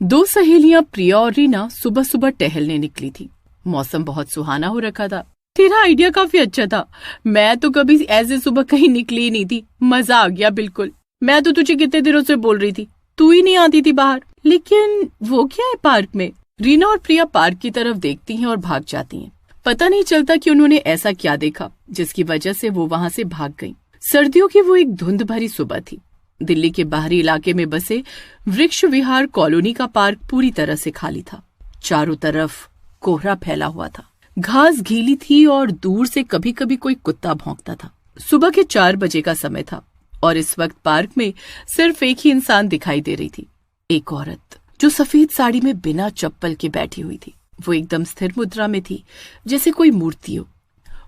दो सहेलियां प्रिया और रीना सुबह सुबह टहलने निकली थी। मौसम बहुत सुहाना हो रखा था। तेरा आइडिया काफी अच्छा था। मैं तो कभी ऐसे सुबह कहीं निकली ही नहीं थी। मजा आ गया बिल्कुल। मैं तो तुझे कितने दिनों से बोल रही थी, तू ही नहीं आती थी बाहर। लेकिन वो क्या है पार्क में? रीना और प्रिया पार्क की तरफ देखती हैं और भाग जाती हैं। पता नहीं चलता कि उन्होंने ऐसा क्या देखा जिसकी वजह से वो वहां से भाग गईं। सर्दियों की वो एक धुंध भरी सुबह थी। दिल्ली के बाहरी इलाके में बसे वृक्ष विहार कॉलोनी का पार्क पूरी तरह से खाली था। चारों तरफ कोहरा फैला हुआ था। घास गीली थी और दूर से कभी कभी कोई कुत्ता भौंकता था। सुबह के 4 बजे का समय था और इस वक्त पार्क में सिर्फ एक ही इंसान दिखाई दे रही थी, एक औरत जो सफेद साड़ी में बिना चप्पल के बैठी हुई थी। वो एकदम स्थिर मुद्रा में थी, जैसे कोई मूर्ति हो।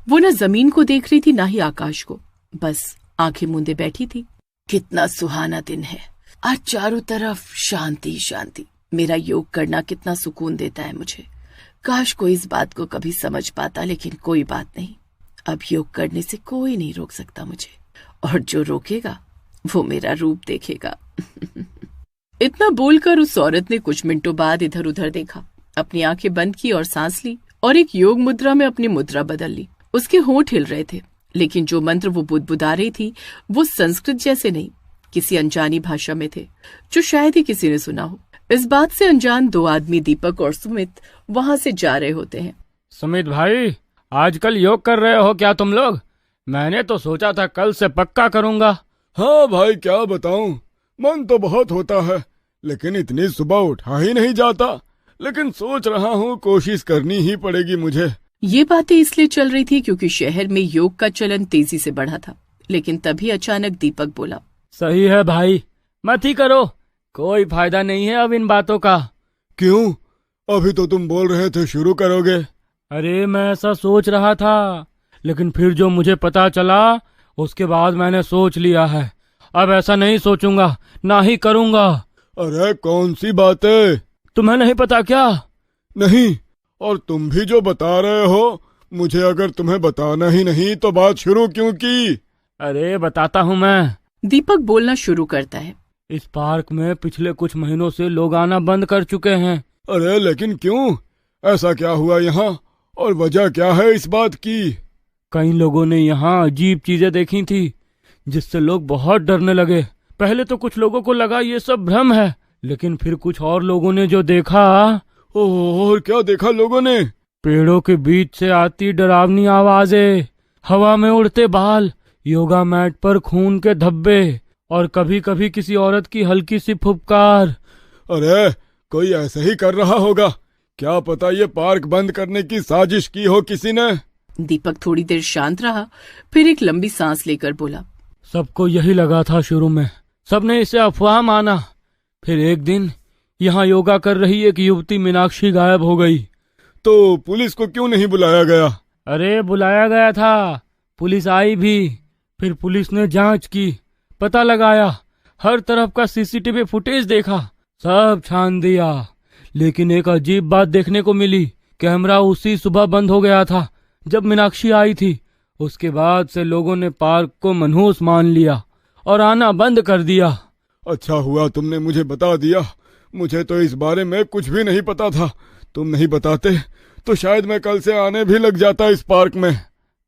वो न जमीन को देख रही थी ना ही आकाश को, बस आंखें मूंदे बैठी थी। कितना सुहाना दिन है, आज चारों तरफ शांति शांति। मेरा योग करना कितना सुकून देता है मुझे। काश कोई इस बात को कभी समझ पाता, लेकिन कोई बात नहीं। अब योग करने से कोई नहीं रोक सकता मुझे, और जो रोकेगा वो मेरा रूप देखेगा। इतना बोलकर उस औरत ने कुछ मिनटों बाद इधर उधर देखा, अपनी आंखें बंद की और सांस ली और एक योग मुद्रा में अपनी मुद्रा बदल ली। उसके होंठ हिल रहे थे, लेकिन जो मंत्र वो बुदबुदा रही थी वो संस्कृत जैसे नहीं, किसी अनजानी भाषा में थे जो शायद ही किसी ने सुना हो। इस बात से अनजान 2 आदमी दीपक और सुमित वहां से जा रहे होते हैं। सुमित भाई, आजकल योग कर रहे हो क्या तुम लोग? मैंने तो सोचा था कल से पक्का करूंगा। हाँ भाई, क्या बताऊं, मन तो बहुत होता है लेकिन इतनी सुबह उठा ही नहीं जाता। लेकिन सोच रहा हूँ कोशिश करनी ही पड़ेगी मुझे। ये बातें इसलिए चल रही थी क्योंकि शहर में योग का चलन तेजी से बढ़ा था। लेकिन तभी अचानक दीपक बोला, सही है भाई, मत ही करो, कोई फायदा नहीं है अब इन बातों का। क्यों? अभी तो तुम बोल रहे थे शुरू करोगे। अरे मैं ऐसा सोच रहा था, लेकिन फिर जो मुझे पता चला उसके बाद मैंने सोच लिया है, अब ऐसा नहीं सोचूंगा, ना ही करूंगा। अरे कौन सी बातें? तुम्हें नहीं पता क्या? नहीं, और तुम भी जो बता रहे हो, मुझे अगर तुम्हें बताना ही नहीं तो बात शुरू क्यों की? अरे बताता हूँ मैं। दीपक बोलना शुरू करता है। इस पार्क में पिछले कुछ महीनों से लोग आना बंद कर चुके हैं। अरे लेकिन क्यों? ऐसा क्या हुआ यहाँ, और वजह क्या है इस बात की? कई लोगों ने यहाँ अजीब चीजें देखी थी जिससे लोग बहुत डरने लगे। पहले तो कुछ लोगों को लगा ये सब भ्रम है, लेकिन फिर कुछ और लोगों ने जो देखा। और क्या देखा लोगों ने? पेड़ों के बीच से आती डरावनी आवाजें, हवा में उड़ते बाल, योगा मैट पर खून के धब्बे और कभी कभी किसी औरत की हल्की सी फुफकार। अरे कोई ऐसे ही कर रहा होगा, क्या पता ये पार्क बंद करने की साजिश की हो किसी ने। दीपक थोड़ी देर शांत रहा, फिर एक लंबी सांस लेकर बोला, सबको यही लगा था शुरू में, सबने इसे अफवाह माना। फिर एक दिन यहाँ योगा कर रही एक युवती मीनाक्षी गायब हो गई। तो पुलिस को क्यों नहीं बुलाया गया? अरे बुलाया गया था, पुलिस आई भी। फिर पुलिस ने जांच की, पता लगाया, हर तरफ का सीसीटीवी फुटेज देखा, सब छान दिया। लेकिन एक अजीब बात देखने को मिली, कैमरा उसी सुबह बंद हो गया था जब मीनाक्षी आई थी। उसके बाद से लोगों ने पार्क को मनहूस मान लिया और आना बंद कर दिया। अच्छा हुआ तुमने मुझे बता दिया, मुझे तो इस बारे में कुछ भी नहीं पता था। तुम नहीं बताते तो शायद मैं कल से आने भी लग जाता इस पार्क में।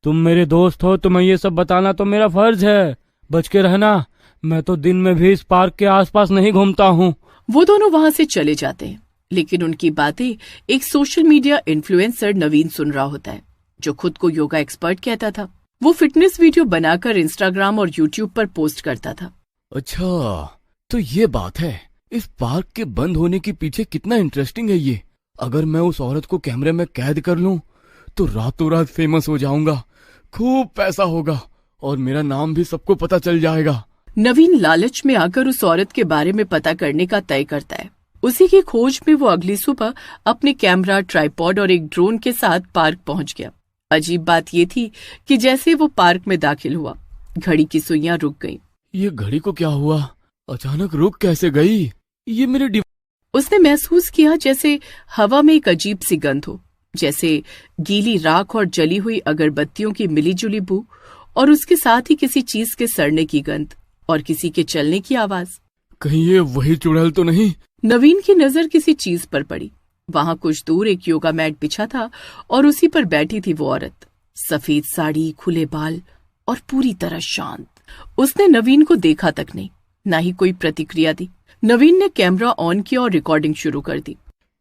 तुम मेरे दोस्त हो, तुम्हें ये सब बताना तो मेरा फर्ज है। बच के रहना, मैं तो दिन में भी इस पार्क के आसपास नहीं घूमता हूँ। वो दोनों वहाँ से चले जाते हैं, लेकिन उनकी बातें एक सोशल मीडिया इन्फ्लुएंसर नवीन सुन रहा होता है, जो खुद को योगा एक्सपर्ट कहता था। वो फिटनेस वीडियो बनाकर इंस्टाग्राम और यूट्यूब पर पोस्ट करता था। अच्छा, तो ये बात है, इस पार्क के बंद होने के पीछे कितना इंटरेस्टिंग है ये। अगर मैं उस औरत को कैमरे में कैद कर लूं तो रातों रात फेमस हो जाऊंगा, खूब पैसा होगा और मेरा नाम भी सबको पता चल जाएगा। नवीन लालच में आकर उस औरत के बारे में पता करने का तय करता है। उसी की खोज में वो अगली सुबह अपने कैमरा, ट्राइपॉड और एक ड्रोन के साथ पार्क पहुंच गया। अजीब बात ये थी कि जैसे वो पार्क में दाखिल हुआ, घड़ी की सुइयां रुक गईं। ये घड़ी को क्या हुआ? अचानक रुक कैसे गई? ये मेरे उसने महसूस किया जैसे हवा में एक अजीब सी गंध हो, जैसे गीली राख और जली हुई अगरबत्तियों की मिलीजुली बू, और उसके साथ ही किसी चीज के सड़ने की गंध और किसी के चलने की आवाज। कहीं ये वही चुड़ैल तो नहीं नवीन की नजर किसी चीज पर पड़ी। वहां कुछ दूर एक योगा मैट बिछा था और उसी पर बैठी थी वो औरत, सफेद साड़ी, खुले बाल और पूरी तरह शांत। उसने नवीन को देखा तक नहीं, ना ही कोई प्रतिक्रिया दी। नवीन ने कैमरा ऑन किया और रिकॉर्डिंग शुरू कर दी।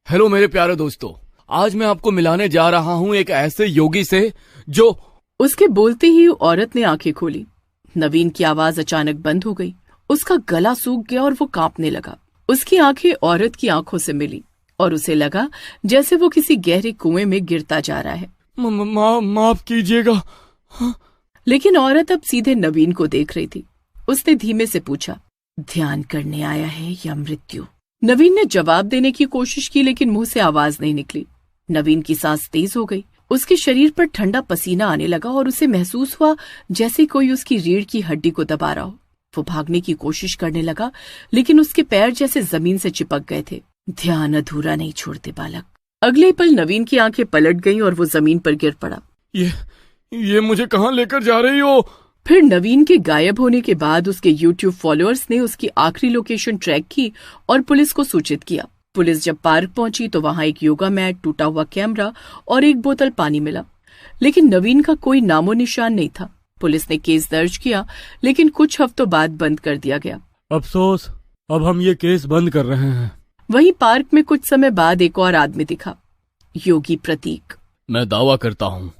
हेलो मेरे प्यारे दोस्तों, आज मैं आपको मिलाने जा रहा हूँ एक ऐसे योगी से जो। उसके बोलते ही औरत ने आंखें खोली। नवीन की आवाज अचानक बंद हो गई। उसका गला सूख गया और वो कांपने लगा। उसकी आंखें औरत की आंखों से मिली और उसे लगा जैसे वो किसी गहरे कुएं में गिरता जा रहा है। माफ कीजिएगा। लेकिन औरत अब सीधे नवीन को देख रही थी। उसने धीमे से पूछा, ध्यान करने आया है या मृत्यु? नवीन ने जवाब देने की कोशिश की, लेकिन मुंह से आवाज नहीं निकली। नवीन की सांस तेज हो गई। उसके शरीर पर ठंडा पसीना आने लगा और उसे महसूस हुआ जैसे कोई उसकी रीढ़ की हड्डी को दबा रहा हो। वो भागने की कोशिश करने लगा, लेकिन उसके पैर जैसे जमीन से चिपक गए थे। ध्यान अधूरा नहीं छोड़ते बालक। अगले पल नवीन की आंखें पलट गईं और वो जमीन पर गिर पड़ा। ये मुझे कहाँ लेकर जा रही हो? फिर नवीन के गायब होने के बाद उसके YouTube फॉलोअर्स ने उसकी आखिरी लोकेशन ट्रैक की और पुलिस को सूचित किया। पुलिस जब पार्क पहुंची तो वहां एक योगा मैट, टूटा हुआ कैमरा और एक बोतल पानी मिला, लेकिन नवीन का कोई नामो निशान नहीं था। पुलिस ने केस दर्ज किया, लेकिन कुछ हफ्तों बाद बंद कर दिया गया। अफसोस, अब हम ये केस बंद कर रहे हैं। वहीं पार्क में कुछ समय बाद एक और आदमी दिखा, योगी प्रतीक। मैं दावा करता हूँ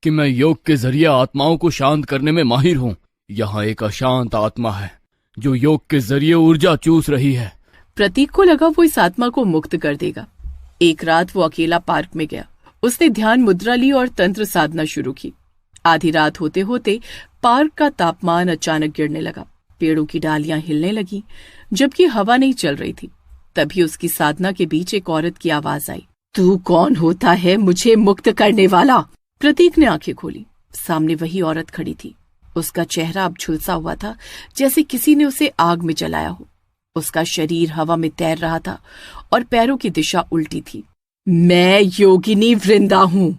कि मैं योग के जरिए आत्माओं को शांत करने में माहिर हूँ। यहाँ एक अशांत आत्मा है जो योग के जरिए ऊर्जा चूस रही है। प्रतीक को लगा वो इस आत्मा को मुक्त कर देगा। एक रात वो अकेला पार्क में गया। उसने ध्यान मुद्रा ली और तंत्र साधना शुरू की। आधी रात होते होते पार्क का तापमान अचानक गिरने लगा। पेड़ों की डालियां हिलने लगी, जबकि हवा नहीं चल रही थी। तभी उसकी साधना के बीच एक औरत की आवाज आई, तू कौन होता है मुझे मुक्त करने वाला? प्रतीक ने आंखें खोली। सामने वही औरत खड़ी थी। उसका चेहरा अब झुलसा हुआ था, जैसे किसी ने उसे आग में जलाया हो। उसका शरीर हवा में तैर रहा था और पैरों की दिशा उल्टी थी। मैं योगिनी वृंदा हूँ।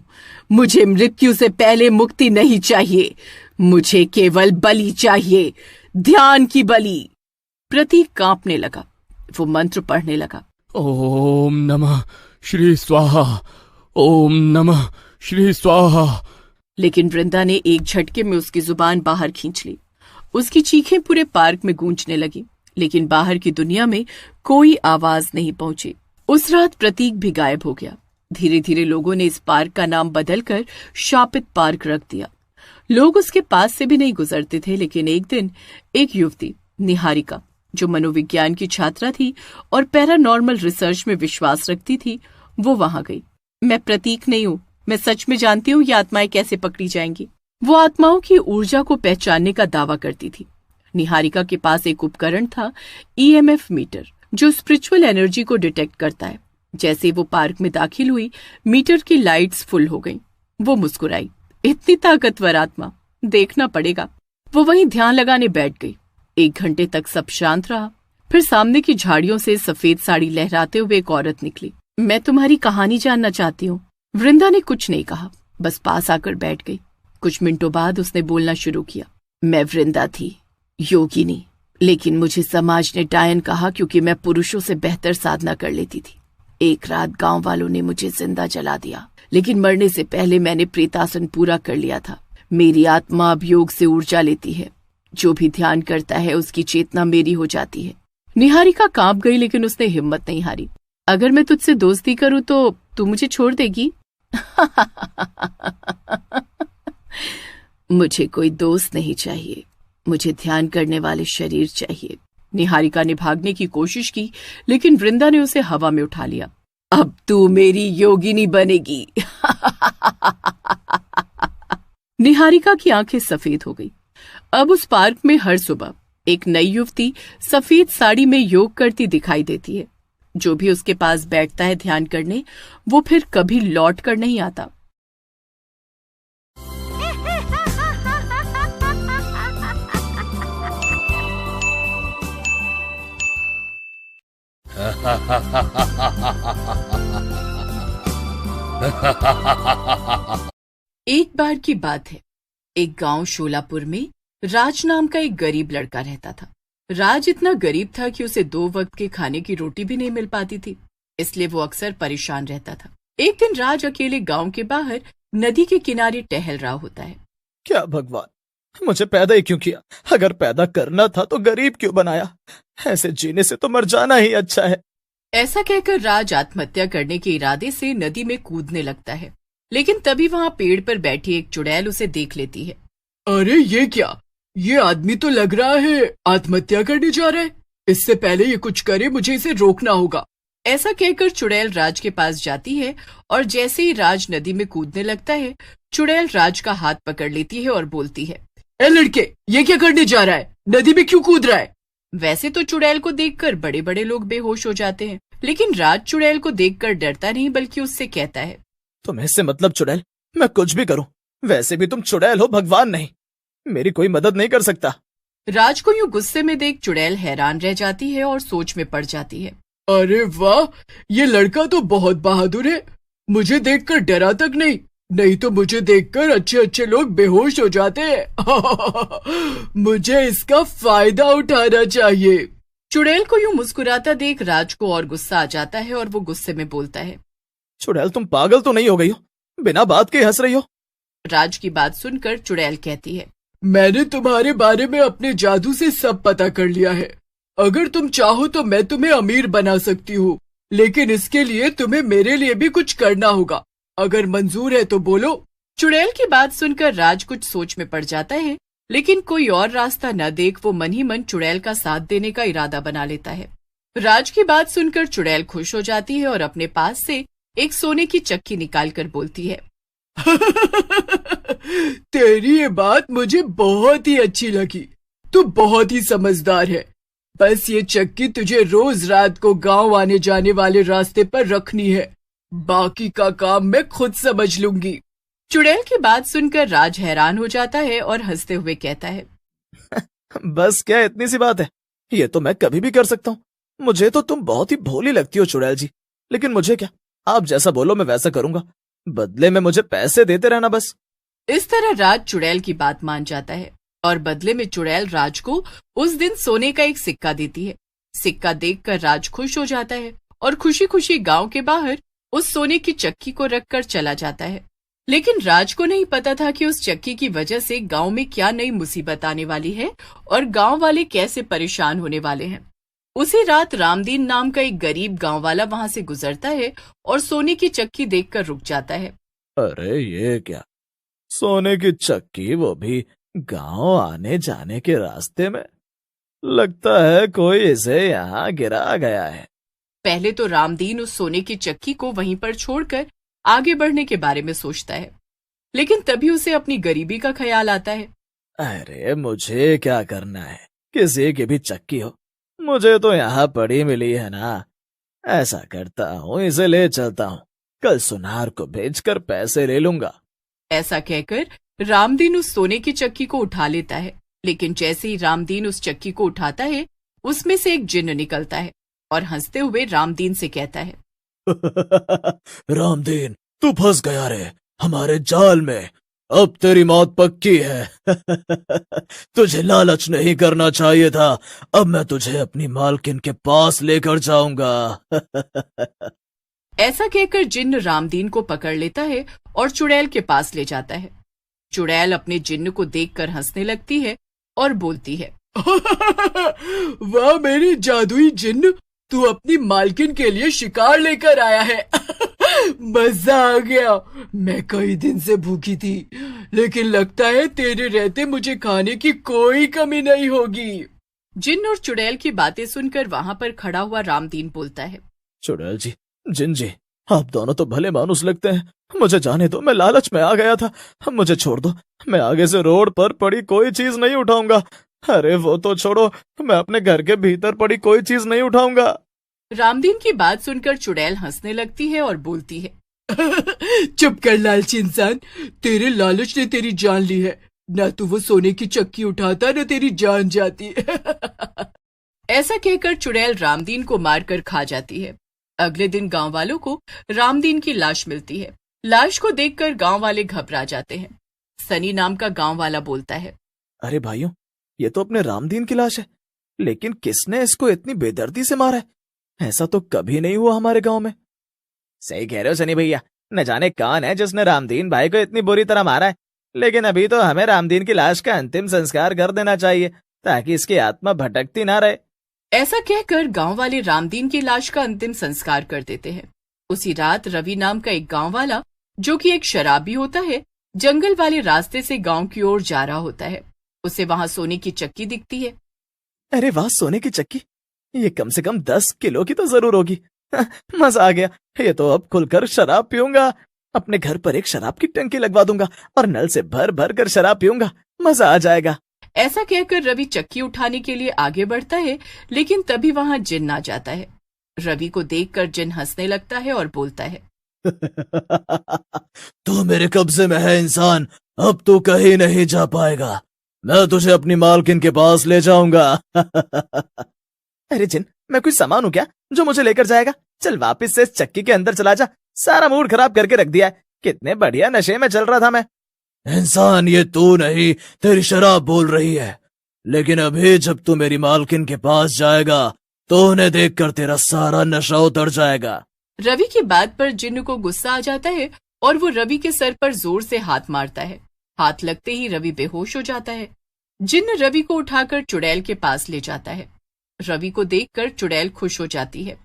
मुझे मृत्यु से पहले मुक्ति नहीं चाहिए। मुझे केवल बलि चाहिए, ध्यान की बलि। प्रतीक कांपने लगा। वो मंत्र पढ़ने लगा, ओम नमः श्री स्वाहा, ओम नमः श्री स्वाहा। लेकिन वृंदा ने एक झटके में उसकी जुबान बाहर खींच ली। उसकी चीखें पूरे पार्क में गूंजने लगी, लेकिन बाहर की दुनिया में कोई आवाज नहीं पहुंची। उस रात प्रतीक भी गायब हो गया। धीरे धीरे लोगों ने इस पार्क का नाम बदलकर शापित पार्क रख दिया। लोग उसके पास से भी नहीं गुजरते थे, लेकिन एक दिन एक युवती निहारिका, जो मनोविज्ञान की छात्रा थी और पैरानॉर्मल रिसर्च में विश्वास रखती थी, वो वहां गई। मैं प्रतीक नहीं हूँ, मैं सच में जानती हूँ ये आत्माएं कैसे पकड़ी जाएंगी। वो आत्माओं की ऊर्जा को पहचानने का दावा करती थी। निहारिका के पास एक उपकरण था, EMF मीटर, जो स्पिरिचुअल एनर्जी को डिटेक्ट करता है। जैसे वो पार्क में दाखिल हुई, मीटर की लाइट्स फुल हो गईं। वो मुस्कुराई। इतनी ताकतवर आत्मा, देखना पड़ेगा। वो वहीं ध्यान लगाने बैठ गई। 1 घंटे तक सब शांत रहा। फिर सामने की झाड़ियों से सफेद साड़ी लहराते हुए एक औरत निकली। मैं तुम्हारी कहानी जानना चाहती हूँ। वृंदा ने कुछ नहीं कहा, बस पास आकर बैठ गई। कुछ मिनटों बाद उसने बोलना शुरू किया। मैं वृंदा थी, योगिनी, लेकिन मुझे समाज ने डायन कहा क्योंकि मैं पुरुषों से बेहतर साधना कर लेती थी। एक रात गांव वालों ने मुझे जिंदा जला दिया, लेकिन मरने से पहले मैंने प्रेतासन पूरा कर लिया था। मेरी आत्मा अब योग से ऊर्जा लेती है। जो भी ध्यान करता है उसकी चेतना मेरी हो जाती है। निहारिका कांप गई, लेकिन उसने हिम्मत नहीं हारी। अगर मैं तुझसे दोस्ती करूं तो तू मुझे छोड़ देगी? मुझे कोई दोस्त नहीं चाहिए, मुझे ध्यान करने वाले शरीर चाहिए। निहारिका ने भागने की कोशिश की, लेकिन वृंदा ने उसे हवा में उठा लिया। अब तू मेरी योगिनी बनेगी। निहारिका की आंखें सफेद हो गई। अब उस पार्क में हर सुबह एक नई युवती सफेद साड़ी में योग करती दिखाई देती है। जो भी उसके पास बैठता है ध्यान करने, वो फिर कभी लौट कर नहीं आता। एक बार की बात है, एक गांव शोलापुर में राज नाम का एक गरीब लड़का रहता था। राज इतना गरीब था कि उसे 2 वक्त के खाने की रोटी भी नहीं मिल पाती थी, इसलिए वो अक्सर परेशान रहता था। एक दिन राज अकेले गांव के बाहर नदी के किनारे टहल रहा होता है। क्या भगवान, मुझे पैदा ही क्यों किया? अगर पैदा करना था तो गरीब क्यों बनाया? ऐसे जीने से तो मर जाना ही अच्छा है। ऐसा कहकर राज आत्महत्या करने के इरादे से नदी में कूदने लगता है, लेकिन तभी वहाँ पेड़ पर बैठी एक चुड़ैल उसे देख लेती है। अरे ये क्या, ये आदमी तो लग रहा है आत्महत्या करने जा रहा है। इससे पहले ये कुछ करे मुझे इसे रोकना होगा। ऐसा कहकर चुड़ैल राज के पास जाती है और जैसे ही राज नदी में कूदने लगता है, चुड़ैल राज का हाथ पकड़ लेती है और बोलती है, ए लड़के, ये क्या करने जा रहा है? नदी में क्यों कूद रहा है? वैसे तो चुड़ैल को देखकर बड़े बड़े लोग बेहोश हो जाते हैं, लेकिन राज चुड़ैल को देखकर डरता नहीं बल्कि उससे कहता है, तुम्हें इससे मतलब चुड़ैल, मैं कुछ भी करूं, वैसे भी तुम चुड़ैल हो, भगवान नहीं। मेरी कोई मदद नहीं कर सकता। राज को यूं गुस्से में देख चुड़ैल हैरान रह जाती है और सोच में पड़ जाती है। अरे वाह, ये लड़का तो बहुत बहादुर है। मुझे देखकर डरा तक नहीं तो मुझे देखकर अच्छे अच्छे लोग बेहोश हो जाते हैं। मुझे इसका फायदा उठाना चाहिए। चुड़ैल को यूं मुस्कुराता देख राज को और गुस्सा आ जाता है और वो गुस्से में बोलता है, चुड़ैल, तुम पागल तो नहीं हो गई हो? बिना बात के हंस रही हो। राज की बात सुनकर चुड़ैल कहती है, मैंने तुम्हारे बारे में अपने जादू से सब पता कर लिया है। अगर तुम चाहो तो मैं तुम्हें अमीर बना सकती हूँ, लेकिन इसके लिए तुम्हें मेरे लिए भी कुछ करना होगा। अगर मंजूर है तो बोलो। चुड़ैल की बात सुनकर राज कुछ सोच में पड़ जाता है, लेकिन कोई और रास्ता न देख वो मन ही मन चुड़ैल का साथ देने का इरादा बना लेता है। राज की बात सुनकर चुड़ैल खुश हो जाती है और अपने पास से एक सोने की चक्की निकालकर बोलती है, तेरी ये बात मुझे बहुत ही अच्छी लगी। तू बहुत ही समझदार है। बस ये चक्की तुझे रोज रात को गांव आने जाने वाले रास्ते पर रखनी है। बाकी का काम मैं खुद समझ लूंगी। चुड़ैल की बात सुनकर राज हैरान हो जाता है और हंसते हुए कहता है, बस क्या इतनी सी बात है? ये तो मैं कभी भी कर सकता हूँ। मुझे तो तुम बहुत ही भोली लगती हो चुड़ैल जी, लेकिन मुझे क्या, आप जैसा बोलो मैं वैसा करूंगा। बदले में मुझे पैसे देते रहना बस। इस तरह राज चुड़ैल की बात मान जाता है और बदले में चुड़ैल राज को उस दिन सोने का एक सिक्का देती है। सिक्का देखकर राज खुश हो जाता है और खुशी खुशी गांव के बाहर उस सोने की चक्की को रखकर चला जाता है। लेकिन राज को नहीं पता था कि उस चक्की की वजह से गांव में क्या नई मुसीबत आने वाली है और गांव वाले कैसे परेशान होने वाले हैं। उसी रात रामदीन नाम का एक गरीब गांव वाला वहां से गुजरता है और सोने की चक्की देखकर रुक जाता है। अरे ये क्या, सोने की चक्की, वो भी गांव आने जाने के रास्ते में? लगता है कोई इसे यहाँ गिरा गया है। पहले तो रामदीन उस सोने की चक्की को वहीं पर छोड़कर आगे बढ़ने के बारे में सोचता है, लेकिन तभी उसे अपनी गरीबी का ख्याल आता है। अरे मुझे क्या करना है, किसी की भी चक्की हो, मुझे तो यहाँ पड़ी मिली है ना। ऐसा करता हूँ, इसे ले चलता हूँ, कल सुनार को भेजकर पैसे ले लूंगा। ऐसा कहकर रामदीन उस सोने की चक्की को उठा लेता है, लेकिन जैसे ही रामदीन उस चक्की को उठाता है, उसमें से एक जिन्न निकलता है और हंसते हुए रामदीन से कहता है, रामदीन, तू फंस गया रे हमारे जाल में। अब तेरी मौत पक्की है। तुझे लालच नहीं करना चाहिए था। अब मैं तुझे अपनी मालकिन के पास लेकर जाऊंगा। ऐसा कहकर जिन्न रामदीन को पकड़ लेता है और चुड़ैल के पास ले जाता है। चुड़ैल अपने जिन्न को देखकर हंसने लगती है और बोलती है, वाह मेरी जादुई जिन्न, तू अपनी मालकिन के लिए शिकार लेकर आया है। मजा आ गया। मैं कई दिन से भूखी थी, लेकिन लगता है तेरे रहते मुझे खाने की कोई कमी नहीं होगी। जिन्न और चुड़ैल की बातें सुनकर वहां पर खड़ा हुआ रामदीन बोलता है, चुड़ैल जी, जिन जी, आप दोनों तो भले मानुस लगते हैं। मुझे जाने दो, मैं लालच में आ गया था। मुझे छोड़ दो, मैं आगे से रोड पर पड़ी कोई चीज नहीं उठाऊंगा। अरे वो तो छोड़ो, मैं अपने घर के भीतर पड़ी कोई चीज नहीं उठाऊंगा। रामदीन की बात सुनकर चुड़ैल हंसने लगती है और बोलती है, चुप कर लालची इंसान, तेरे लालच ने तेरी जान ली है। ना तू वो सोने की चक्की उठाता, ना तेरी जान जाती। ऐसा कहकर चुड़ैल रामदीन को मारकर खा जाती है। अगले दिन गांव वालों को रामदीन की लाश मिलती है। लाश को देखकर गांव वाले घबरा जाते हैं। सनी नाम का गांव वाला बोलता है, अरे भाइयों, ये तो अपने रामदीन की लाश है, लेकिन किसने इसको इतनी बेदर्दी से मारा है? ऐसा तो कभी नहीं हुआ हमारे गांव में। सही कह रहे हो सनी भैया, न जाने कौन है जिसने रामदीन भाई को इतनी बुरी तरह मारा है। लेकिन अभी तो हमें रामदीन की लाश का अंतिम संस्कार कर देना चाहिए ताकि इसकी आत्मा भटकती ना रहे। ऐसा कहकर गांव वाले रामदीन की लाश का अंतिम संस्कार कर देते हैं। उसी रात रवि नाम का एक गांव वाला, जो कि एक शराबी होता है, जंगल वाले रास्ते से गांव की ओर जा रहा होता है। उसे वहां सोने की चक्की दिखती है। अरे वाह, सोने की चक्की! ये कम से कम 10 किलो की तो जरूर होगी। मजा आ गया। ये तो अब खुलकर शराब पीऊंगा। अपने घर पर एक शराब की टंकी लगवा दूंगा और नल से भर भर कर शराब पीऊंगा। मजा आ जाएगा। ऐसा कहकर रवि चक्की उठाने के लिए आगे बढ़ता है, लेकिन तभी वहां जिन आ जाता है। रवि को देखकर जिन हंसने लगता है और बोलता है, तू मेरे कब्जे में है इंसान, अब तू कहीं नहीं जा पाएगा। मैं तुझे अपनी मालकिन के पास ले जाऊंगा। अरे जिन, मैं कोई सामान हूं क्या जो मुझे लेकर जाएगा? चल वापस से इस चक्की के अंदर चला जा। सारा मूड खराब करके रख दिया है। कितने बढ़िया नशे में चल रहा था मैं। इंसान, ये तू नहीं, तेरी शराब बोल रही है। लेकिन अभी जब तू मेरी मालकिन के पास जाएगा तो उन्हें देखकर तेरा सारा नशा उतर जाएगा। रवि की बात पर जिन्न को गुस्सा आ जाता है और वो रवि के सर पर जोर से हाथ मारता है। हाथ लगते ही रवि बेहोश हो जाता है। जिन्न रवि को उठाकर चुड़ैल के पास ले जाता है। रवि को देखकर चुड़ैल खुश हो जाती है।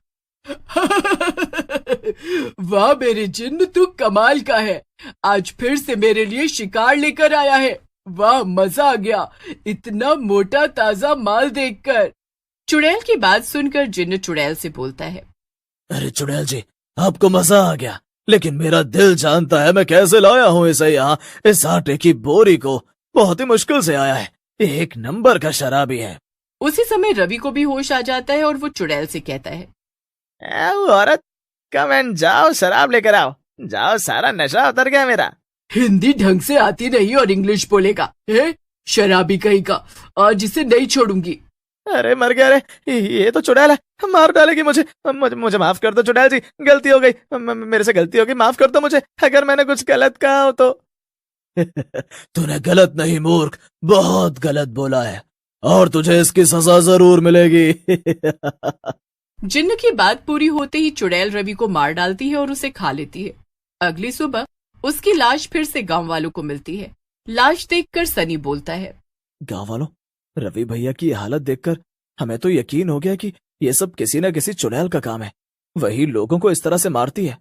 वाह मेरे जिन्न, तू कमाल का है। आज फिर से मेरे लिए शिकार लेकर आया है। वाह, मजा आ गया इतना मोटा ताजा माल देखकर। चुड़ैल की बात सुनकर जिन्न चुड़ैल से बोलता है, अरे चुड़ैल जी, आपको मजा आ गया, लेकिन मेरा दिल जानता है मैं कैसे लाया हूँ इसे यहाँ। इस आटे की बोरी को बहुत ही मुश्किल से आया है। एक नंबर का शराबी है। उसी समय रवि को भी होश आ जाता है और वो चुड़ैल से कहता है, औरत, कम एंड जाओ, शराब लेकर आओ। जाओ, सारा नशा उतर गया मेरा। हिंदी ढंग से आती नहीं और इंग्लिश बोलेगा, है शराबी कहीं का। आज इसे नहीं छोड़ूंगी। अरे मर गया रे, ये तो चुड़ैल है, मार डालेगी मुझे। मुझे माफ कर दो चुड़ैल जी, गलती हो गई। मेरे से गलती हो गई, माफ कर दो मुझे अगर मैंने कुछ गलत कहा हो तो। तूने गलत नहीं मूर्ख, बहुत गलत बोला है और तुझे इसकी सजा जरूर मिलेगी। जिन्न की बात पूरी होते ही चुड़ैल रवि को मार डालती है और उसे खा लेती है। अगली सुबह उसकी लाश फिर से गांव वालों को मिलती है। लाश देखकर सनी बोलता है, गांव वालों, रवि भैया की हालत देखकर हमें तो यकीन हो गया कि ये सब किसी न किसी चुड़ैल का काम है। वही लोगों को इस तरह से मारती है।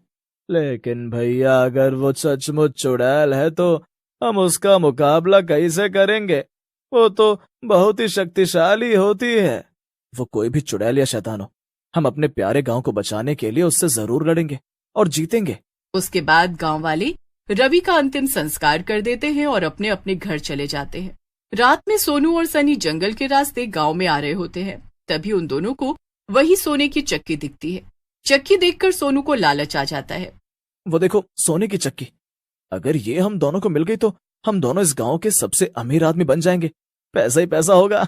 लेकिन भैया, अगर वो सचमुच चुड़ैल है तो हम उसका मुकाबला कैसे करेंगे? वो तो बहुत ही शक्तिशाली होती है। वो कोई भी चुड़ैल या शैतान हो, हम अपने प्यारे गांव को बचाने के लिए उससे जरूर लड़ेंगे और जीतेंगे। उसके बाद गांव वाले रवि का अंतिम संस्कार कर देते हैं और अपने अपने घर चले जाते हैं। रात में सोनू और सनी जंगल के रास्ते गांव में आ रहे होते हैं। तभी उन दोनों को वही सोने की चक्की दिखती है। चक्की देखकर सोनू को लालच आ जाता है। वो देखो, सोने की चक्की। अगर ये हम दोनों को मिल गई तो हम दोनों इस गांव के सबसे अमीर आदमी बन जाएंगे। पैसा ही पैसा होगा।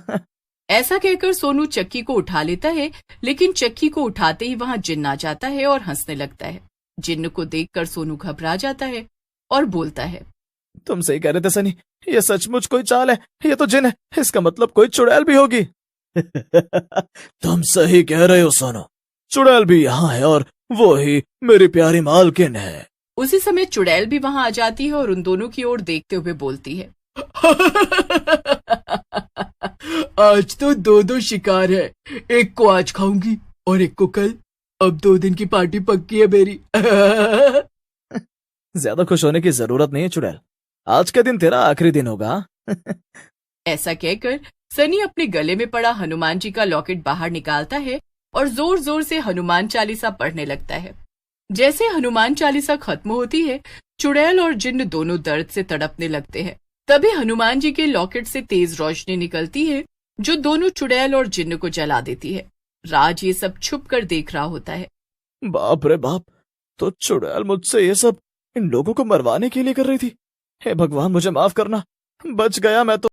ऐसा कहकर सोनू चक्की को उठा लेता है, लेकिन चक्की को उठाते ही वहां जिन्न आ जाता है और हंसने लगता है। जिन्न को देखकर सोनू घबरा जाता है और बोलता है, तुम सही कह रहे थे सनी, ये सचमुच कोई चाल है। ये तो जिन है, इसका मतलब कोई चुड़ैल भी होगी। तुम सही कह रहे हो सोनू, चुड़ैल भी यहाँ है और वो ही मेरी प्यारी मालकिन है। उसी समय चुड़ैल भी वहां आ जाती है और उन दोनों की ओर देखते हुए बोलती है, आज तो दो शिकार है। एक को आज खाऊंगी और एक को कल। अब 2 दिन की पार्टी पक्की है मेरी। ज्यादा खुश होने की जरूरत नहीं है चुड़ैल, आज का दिन तेरा आखिरी दिन होगा। ऐसा कहकर सनी अपने गले में पड़ा हनुमान जी का लॉकेट बाहर निकालता है और जोर जोर से हनुमान चालीसा पढ़ने लगता है। जैसे हनुमान चालीसा खत्म होती है, चुड़ैल और जिन्न दोनों दर्द से तड़पने लगते हैं। तभी हनुमान जी के लॉकेट से तेज रोशनी निकलती है जो दोनों चुड़ैल और जिन्न को जला देती है। राज ये सब छुप कर देख रहा होता है। बाप रे बाप, तो चुड़ैल मुझसे ये सब इन लोगों को मरवाने के लिए कर रही थी। हे भगवान, मुझे माफ करना, बच गया मैं तो।